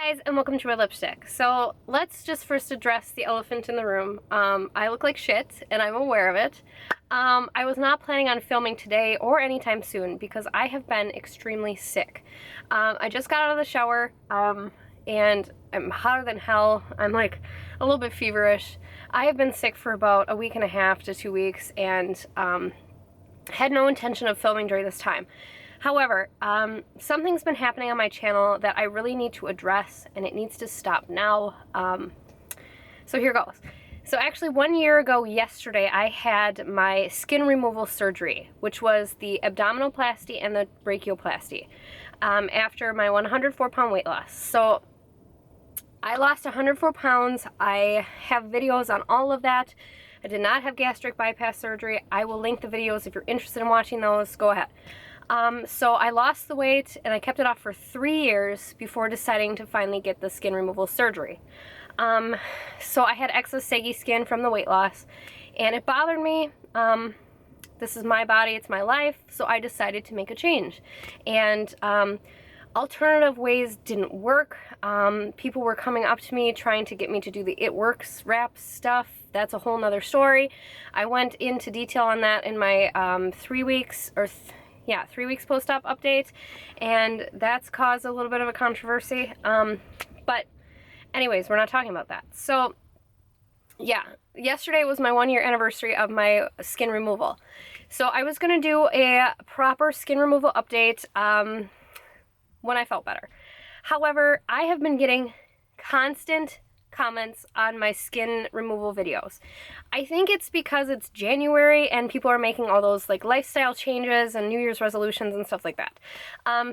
Guys, and welcome to my lipstick. So let's just first address the elephant in the room. I look like shit and I'm aware of it. I was not planning on filming today or anytime soon because I have been extremely sick. I just got out of the shower and I'm hotter than hell. I'm like a little bit feverish. I have been sick for about a week and a half to 2 weeks and had no intention of filming during this time. However, something's been happening on my channel that I really need to address, and it needs to stop now. So here goes. So actually 1 year ago yesterday, I had my skin removal surgery, which was the abdominoplasty and the brachioplasty, after my 104-pound weight loss. So I lost 104 pounds. I have videos on all of that. I did not have gastric bypass surgery. I will link the videos if you're interested in watching those. Go ahead. So I lost the weight and I kept it off for 3 years before deciding to finally get the skin removal surgery. So I had excess saggy skin from the weight loss and it bothered me. This is my body, it's my life, so I decided to make a change. And alternative ways didn't work. People were coming up to me trying to get me to do the It Works wrap stuff. That's a whole nother story. I went into detail on that in my 3 weeks or 3 weeks post-op update, and that's caused a little bit of a controversy. But anyways, we're not talking about that. So yeah, yesterday was my 1 year anniversary of my skin removal. So I was gonna do a proper skin removal update when I felt better. However, I have been getting constant comments on my skin removal videos. I think it's because it's January and people are making all those like lifestyle changes and New Year's resolutions and stuff like that.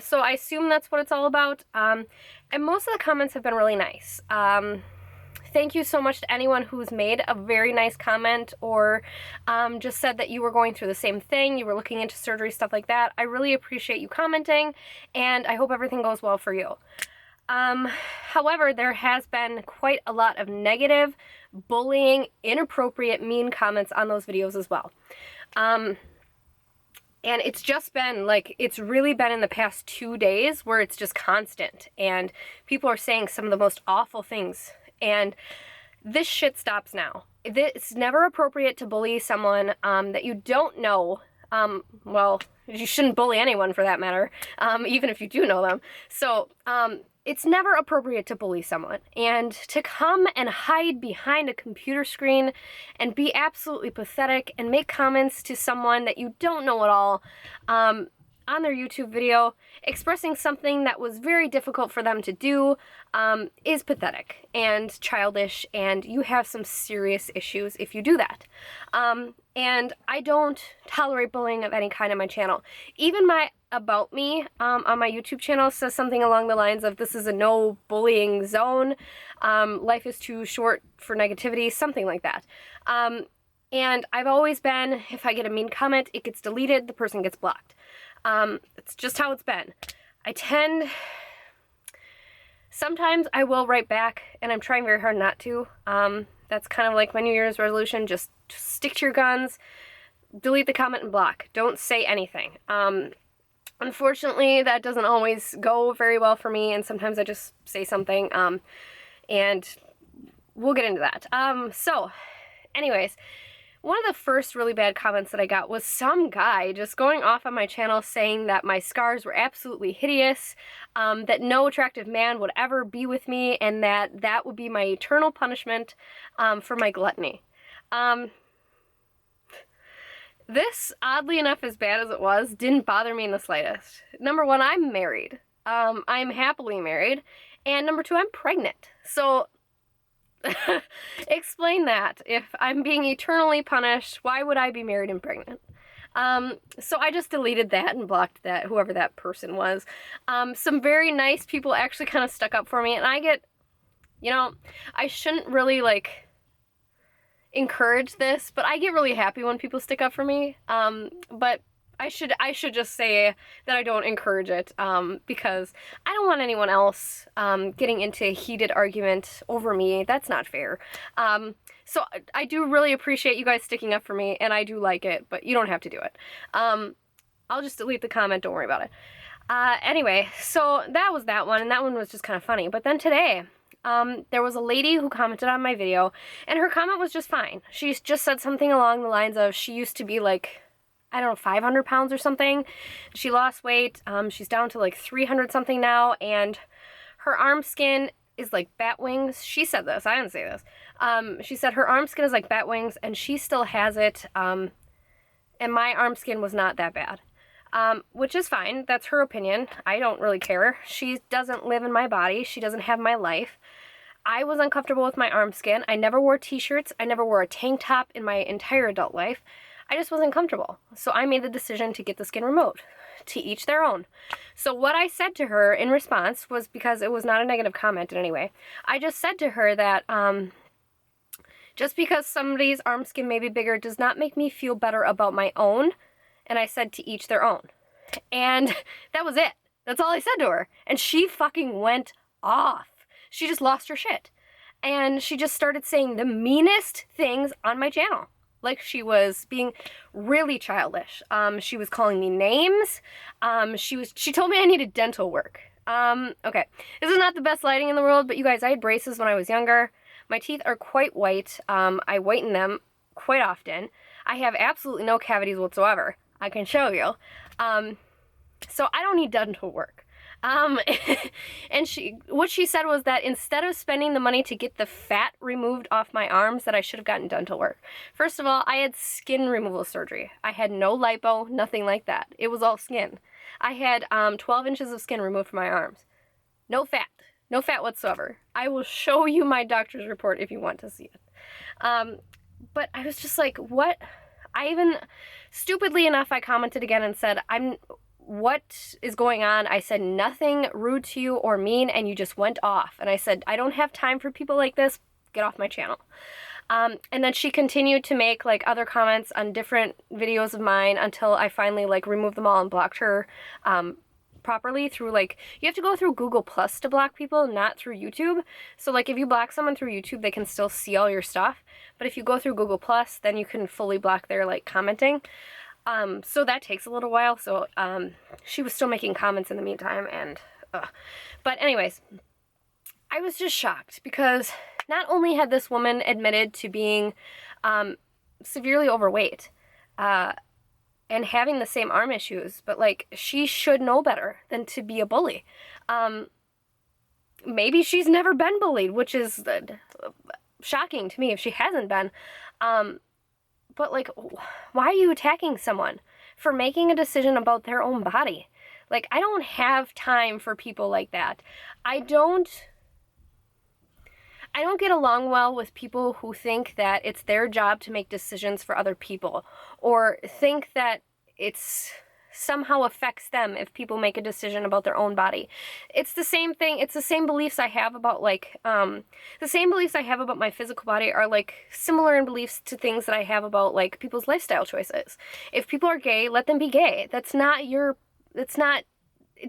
So I assume that's what it's all about. And most of the comments have been really nice. Thank you so much to anyone who's made a very nice comment or just said that you were going through the same thing, you were looking into surgery, stuff like that. I really appreciate you commenting, and I hope everything goes well for you. However, there has been quite a lot of negative, bullying, inappropriate, mean comments on those videos as well. And it's just been like, it's really been in the past 2 days where it's just constant and people are saying some of the most awful things. And this shit stops now. It's never appropriate to bully someone that you don't know. Well, you shouldn't bully anyone for that matter, even if you do know them. So it's never appropriate to bully someone. And to come and hide behind a computer screen and be absolutely pathetic and make comments to someone that you don't know at all on their YouTube video, expressing something that was very difficult for them to do, is pathetic and childish, and you have some serious issues if you do that. And I don't tolerate bullying of any kind on my channel. Even my About Me on my YouTube channel says something along the lines of, this is a no bullying zone, life is too short for negativity, something like that. And I've always been, if I get a mean comment, it gets deleted, the person gets blocked. It's just how it's been. Sometimes I will write back, and I'm trying very hard not to. That's kind of like my New Year's resolution, just stick to your guns, delete the comment and block. Don't say anything. Unfortunately, that doesn't always go very well for me, and sometimes I just say something, and we'll get into that. So, anyways, one of the first really bad comments that I got was some guy just going off on my channel saying that my scars were absolutely hideous, that no attractive man would ever be with me, and that that would be my eternal punishment for my gluttony. This, oddly enough, as bad as it was, didn't bother me in the slightest. Number one, I'm married. I'm happily married. And number two, I'm pregnant. So explain that. If I'm being eternally punished, why would I be married and pregnant? So I just deleted that and blocked that, whoever that person was. Some very nice people actually kind of stuck up for me, and I get, you know, I shouldn't really like encourage this, but I get really happy when people stick up for me. But I should just say that I don't encourage it, because I don't want anyone else getting into a heated argument over me. That's not fair. So I do really appreciate you guys sticking up for me, and I do like it, but you don't have to do it. I'll just delete the comment, don't worry about it. Anyway, so that was that one, and that one was just kind of funny. But then today, there was a lady who commented on my video, and her comment was just fine. She just said something along the lines of, she used to be like, I don't know, 500 pounds or something. She lost weight. She's down to like 300 something now, and her arm skin is like bat wings. She said this, I didn't say this. She said her arm skin is like bat wings, and she still has it, and my arm skin was not that bad. Which is fine. That's her opinion. I don't really care. She doesn't live in my body. She doesn't have my life. I was uncomfortable with my arm skin. I never wore t-shirts. I never wore a tank top in my entire adult life. I just wasn't comfortable. So I made the decision to get the skin removed. To each their own. So what I said to her in response was, because it was not a negative comment in any way, I just said to her that just because somebody's arm skin may be bigger does not make me feel better about my own. And I said to each their own. And that was it. That's all I said to her. And she fucking went off. She just lost her shit. And she just started saying the meanest things on my channel. Like, she was being really childish. She was calling me names. She told me I needed dental work. Okay. This is not the best lighting in the world, but you guys, I had braces when I was younger. My teeth are quite white. I whiten them quite often. I have absolutely no cavities whatsoever. I can show you. So I don't need dental work. And what she said was that instead of spending the money to get the fat removed off my arms, that I should have gotten dental work. First of all, I had skin removal surgery. I had no lipo, nothing like that. It was all skin. I had 12 inches of skin removed from my arms. No fat. No fat whatsoever. I will show you my doctor's report if you want to see it. But I was just like, what? I even, stupidly enough, I commented again and said, what is going on? I said nothing rude to you or mean, and you just went off. And I said, I don't have time for people like this. Get off my channel. And then she continued to make like other comments on different videos of mine until I finally like removed them all and blocked her properly through, like, you have to go through Google Plus to block people, not through YouTube. So like if you block someone through YouTube, they can still see all your stuff. But if you go through Google Plus, then you can fully block their like commenting. So that takes a little while. So she was still making comments in the meantime, and but anyways, I was just shocked because not only had this woman admitted to being severely overweight, and having the same arm issues, but like, she should know better than to be a bully. Maybe she's never been bullied, which is shocking to me if she hasn't been. But like, why are you attacking someone for making a decision about their own body? Like, I don't have time for people like that. I don't get along well with people who think that it's their job to make decisions for other people, or think that it's somehow affects them if people make a decision about their own body. It's the same thing. It's the same beliefs I have about like, the same beliefs I have about my physical body are like similar in beliefs to things that I have about like people's lifestyle choices. If people are gay, let them be gay. It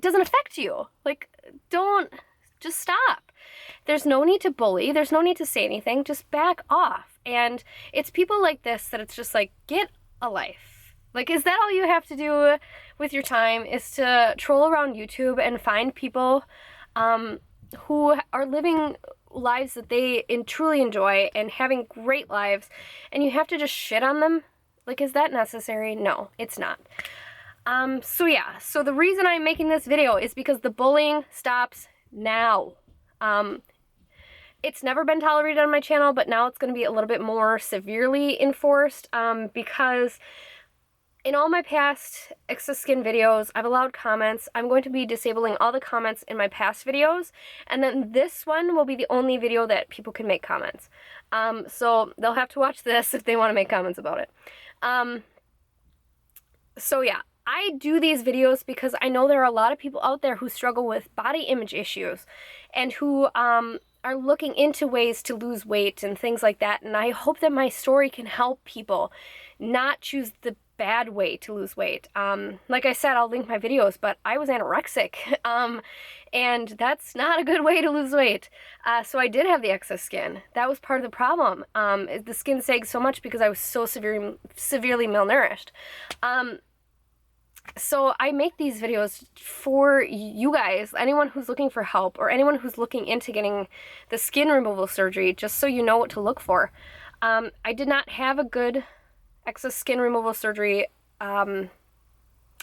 doesn't affect you. Like, just stop. There's no need to bully. There's no need to say anything. Just back off. And it's people like this that it's just like, get a life. Like, is that all you have to do with your time, is to troll around YouTube and find people who are living lives that they truly enjoy and having great lives, and you have to just shit on them? Like, is that necessary? No, it's not. So yeah, so the reason I'm making this video is because the bullying stops now. It's never been tolerated on my channel, but now it's going to be a little bit more severely enforced, because in all my past excess skin videos, I've allowed comments. I'm going to be disabling all the comments in my past videos, and then this one will be the only video that people can make comments. So they'll have to watch this if they want to make comments about it. So yeah, I do these videos because I know there are a lot of people out there who struggle with body image issues and who are looking into ways to lose weight and things like that, and I hope that my story can help people not choose the bad way to lose weight. Like I said, I'll link my videos, but I was anorexic, and that's not a good way to lose weight. So I did have the excess skin. That was part of the problem. The skin sagged so much because I was so severely malnourished. So I make these videos for you guys, anyone who's looking for help or anyone who's looking into getting the skin removal surgery, just so you know what to look for. I did not have a good excess skin removal surgery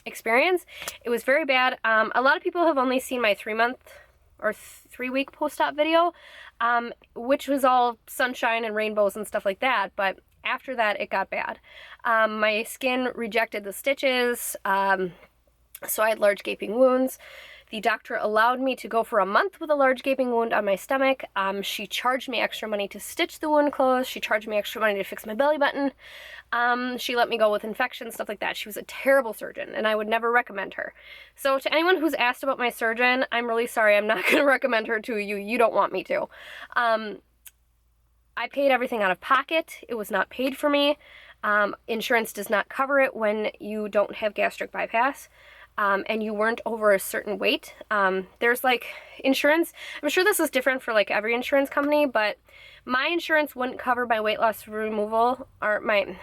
experience. It was very bad. A lot of people have only seen my 3-month or 3-week post-op video, which was all sunshine and rainbows and stuff like that, but after that it got bad. My skin rejected the stitches, so I had large gaping wounds. The doctor allowed me to go for a month with a large gaping wound on my stomach. She charged me extra money to stitch the wound closed. She charged me extra money to fix my belly button. She let me go with infections, stuff like that. She was a terrible surgeon, and I would never recommend her. So to anyone who's asked about my surgeon, I'm really sorry. I'm not going to recommend her to you. You don't want me to. I paid everything out of pocket. It was not paid for me. Insurance does not cover it when you don't have gastric bypass. And you weren't over a certain weight. There's like insurance. I'm sure this is different for like every insurance company, but my insurance wouldn't cover my weight loss removal, or my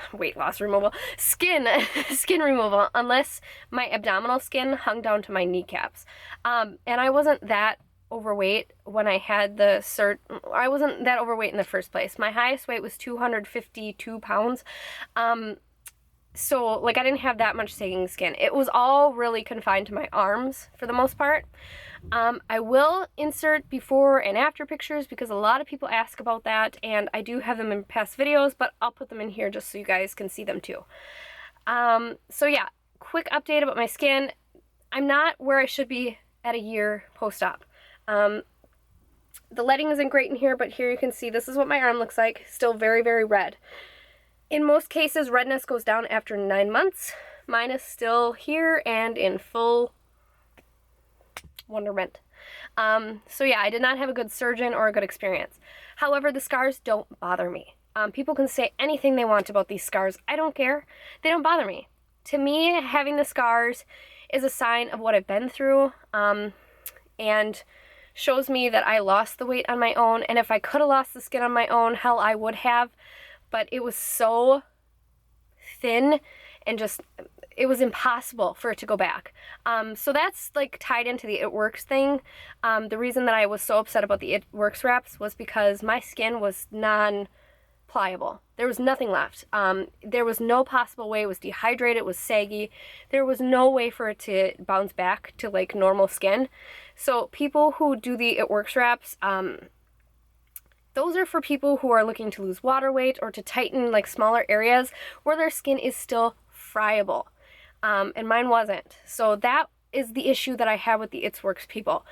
skin removal, unless my abdominal skin hung down to my kneecaps. And I wasn't that overweight when I had the I wasn't that overweight in the first place. My highest weight was 252 pounds. So, like, I didn't have that much sagging skin. It was all really confined to my arms for the most part. I will insert before and after pictures because a lot of people ask about that, and I do have them in past videos, but I'll put them in here just so you guys can see them too. So yeah, quick update about my skin. I'm not where I should be at a year post-op. The lighting isn't great in here, but here you can see this is what my arm looks like. Still very, very red. In most cases, redness goes down after 9 months. Mine is still here and in full wonderment. So yeah, I did not have a good surgeon or a good experience. However, the scars don't bother me. People can say anything they want about these scars. I don't care. They don't bother me. To me, having the scars is a sign of what I've been through, and shows me that I lost the weight on my own. And if I could have lost the skin on my own, hell, I would have. But it was so thin and just, it was impossible for it to go back. So that's like tied into the It Works thing. The reason that I was so upset about the It Works wraps was because my skin was non-pliable. There was nothing left. There was no possible way. It was dehydrated, it was saggy. There was no way for it to bounce back to like normal skin. So people who do the It Works wraps, those are for people who are looking to lose water weight or to tighten like smaller areas where their skin is still friable. And mine wasn't. So that is the issue that I have with the It Works people.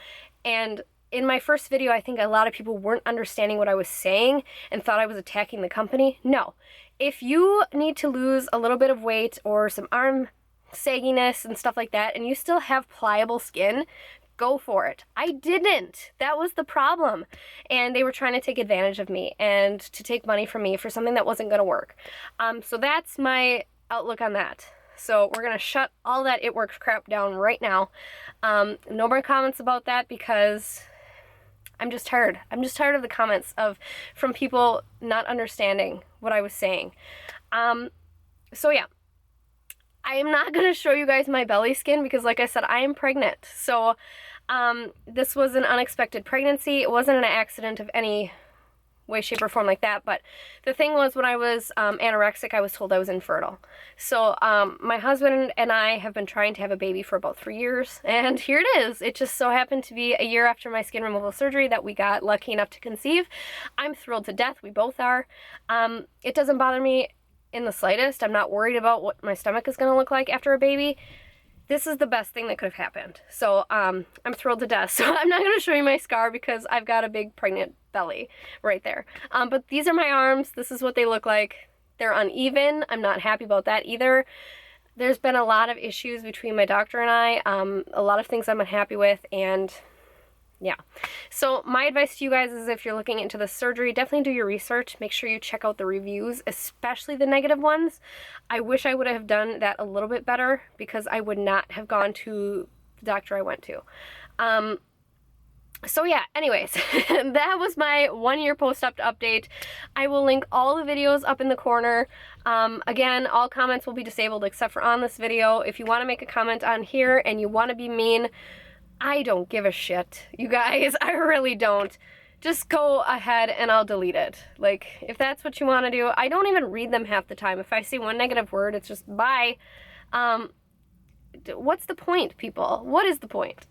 And in my first video, I think a lot of people weren't understanding what I was saying and thought I was attacking the company. No. If you need to lose a little bit of weight or some arm sagginess and stuff like that, and you still have pliable skin, go for it. I didn't. That was the problem. And they were trying to take advantage of me and to take money from me for something that wasn't going to work. So that's my outlook on that. So we're going to shut all that It Works crap down right now. No more comments about that because I'm just tired. I'm just tired of the comments from people not understanding what I was saying. So yeah. I am not going to show you guys my belly skin because, like I said, I am pregnant. So this was an unexpected pregnancy. It wasn't an accident of any way, shape, or form like that. But the thing was, when I was anorexic, I was told I was infertile. So my husband and I have been trying to have a baby for about 3 years. And here it is. It just so happened to be a year after my skin removal surgery that we got lucky enough to conceive. I'm thrilled to death. We both are. It doesn't bother me in the slightest. I'm not worried about what my stomach is going to look like after a baby. This is the best thing that could have happened. So I'm thrilled to death. So I'm not going to show you my scar because I've got a big pregnant belly right there. But these are my arms. This is what they look like. They're uneven. I'm not happy about that either. There's been a lot of issues between my doctor and I. A lot of things I'm unhappy with, and yeah. So my advice to you guys is if you're looking into the surgery, definitely do your research. Make sure you check out the reviews, especially the negative ones. I wish I would have done that a little bit better because I would not have gone to the doctor I went to. So yeah, anyways, that was my 1-year post-op update. I will link all the videos up in the corner. Again, all comments will be disabled except for on this video. If you want to make a comment on here and you want to be mean, I don't give a shit. You guys, I really don't. Just go ahead and I'll delete it. Like, if that's what you want to do. I don't even read them half the time. If I see one negative word, it's just bye. What's the point, people? What is the point?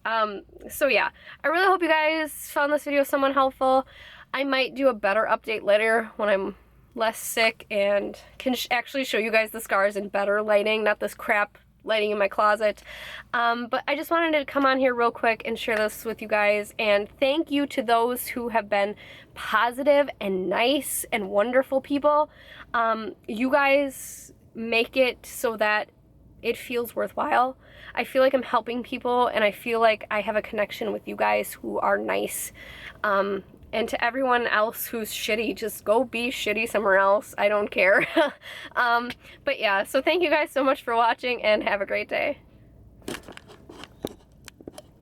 So yeah, I really hope you guys found this video somewhat helpful. I might do a better update later when I'm less sick and can actually show you guys the scars in better lighting, not this crap lighting in my closet. But I just wanted to come on here real quick and share this with you guys, and thank you to those who have been positive and nice and wonderful people. You guys make it so that it feels worthwhile. I feel like I'm helping people, and I feel like I have a connection with you guys who are nice. And to everyone else who's shitty, just go be shitty somewhere else. I don't care. But yeah, so thank you guys so much for watching, and have a great day.